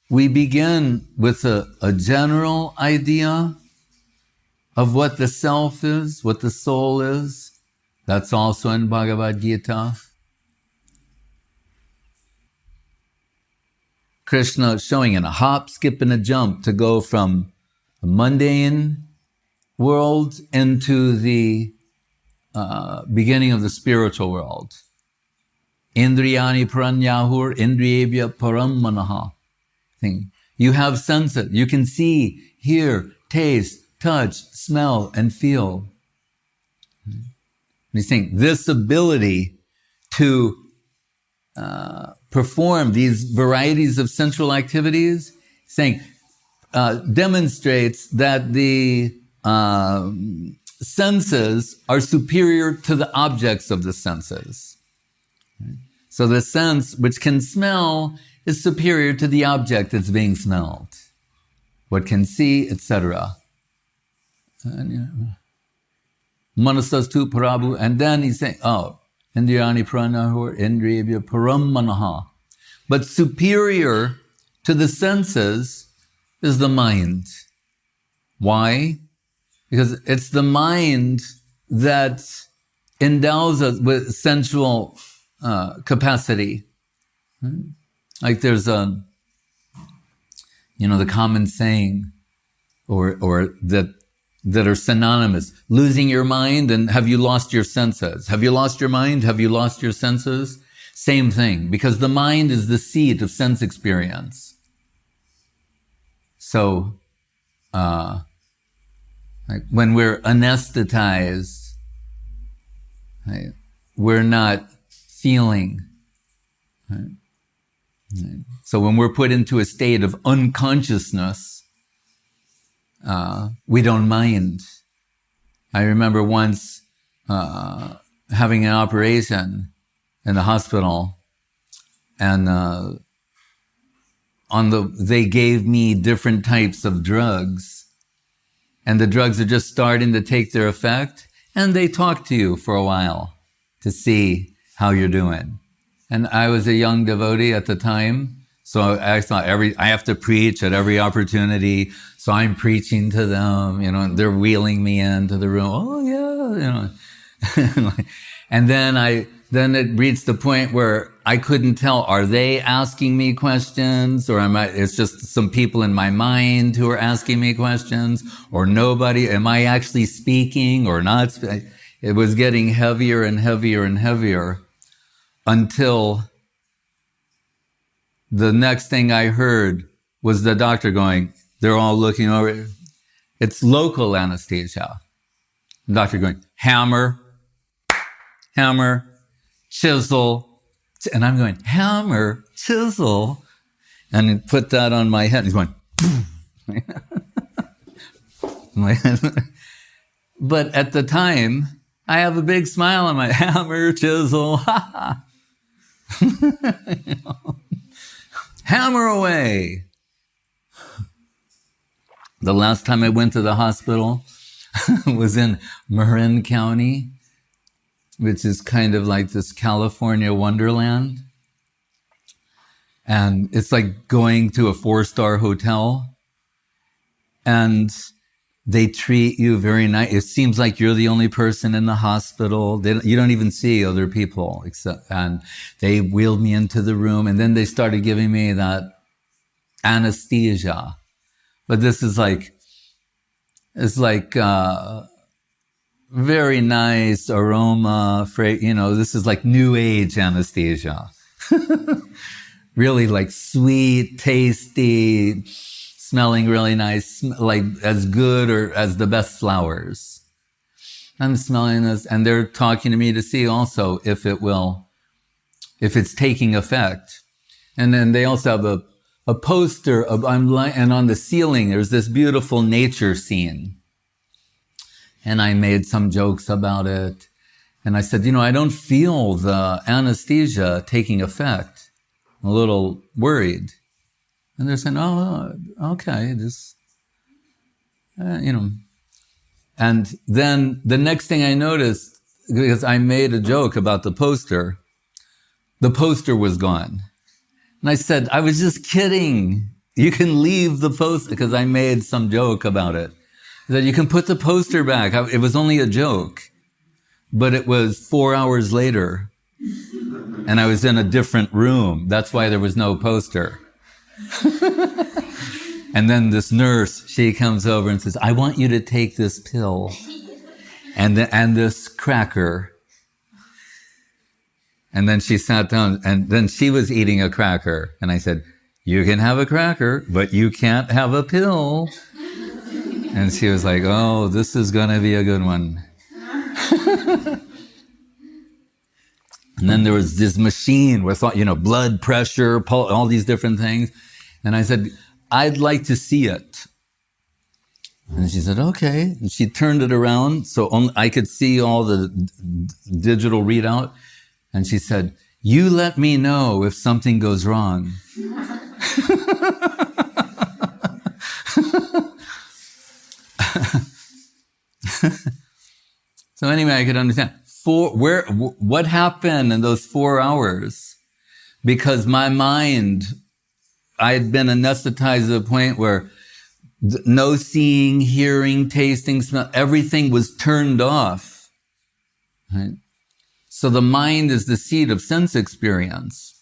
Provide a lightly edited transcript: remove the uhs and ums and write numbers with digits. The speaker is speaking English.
we begin with a general idea of what the self is, what the soul is. That's also in Bhagavad Gita. Krishna showing in a hop, skip, and a jump to go from a mundane world into the beginning of the spiritual world. Indriyani pranyahur indriyebhya param manaha. You have senses. You can see, hear, taste, touch, smell, and feel. He's saying this ability to perform these varieties of sensual activities, saying demonstrates that the senses are superior to the objects of the senses. So the sense which can smell is superior to the object that's being smelled. What can see, etc. Manasastu parabu, and then he's saying, Indriyani pranahur indriyebhya param manaha. But superior to the senses is the mind. Why? Because it's the mind that endows us with sensual capacity. Like there's the common saying, or that are synonymous. Losing your mind and have you lost your senses? Have you lost your mind? Have you lost your senses? Same thing, because the mind is the seat of sense experience. So, like when we're anesthetized, right, we're not feeling. Right? So when we're put into a state of unconsciousness, we don't mind. I remember once having an operation in the hospital, and they gave me different types of drugs, and the drugs are just starting to take their effect, and they talk to you for a while to see how you're doing. And I was a young devotee at the time, so I thought I have to preach at every opportunity. So I'm preaching to them, and they're wheeling me into the room. Oh yeah, and then it reached the point where I couldn't tell, are they asking me questions, or it's just some people in my mind who are asking me questions, or nobody, am I actually speaking or not? It was getting heavier and heavier and heavier until the next thing I heard was the doctor going, they're all looking over. It's local anesthesia. The doctor going, hammer, chisel. And I'm going, hammer, chisel. And he put that on my head. He's going, but at the time, I have a big smile on my hammer, chisel, hammer away. The last time I went to the hospital was in Marin County, which is kind of like this California wonderland. And it's like going to a 4-star hotel, and they treat you very nice. It seems like you're the only person in the hospital. You don't even see other people and they wheeled me into the room, and then they started giving me that anesthesia. But this is very nice aroma, this is like new age anesthesia. Really like sweet, tasty, smelling really nice, like as good or as the best flowers. I'm smelling this, and they're talking to me to see also if it's taking effect. And then they also have a poster and on the ceiling, there's this beautiful nature scene. And I made some jokes about it. And I said, I don't feel the anesthesia taking effect. I'm a little worried. And they're saying, oh, okay, just, And then the next thing I noticed, because I made a joke about the poster was gone. And I said, I was just kidding. you can leave the poster, because I made some joke about it. That you can put the poster back. It was only a joke, but it was 4 hours later, and I was in a different room. That's why there was no poster. And then this nurse, she comes over and says, I want you to take this pill and this cracker. And then she sat down, and then she was eating a cracker. And I said, you can have a cracker, but you can't have a pill. And she was like, oh, this is going to be a good one. And then there was this machine with, blood pressure, all these different things. And I said, I'd like to see it. And she said, okay. And she turned it around so I could see all the digital readout. And she said, you let me know if something goes wrong. So anyway, I could understand. What happened in those 4 hours? Because my mind, I had been anesthetized to the point where no seeing, hearing, tasting, smell, everything was turned off. Right? So the mind is the seat of sense experience.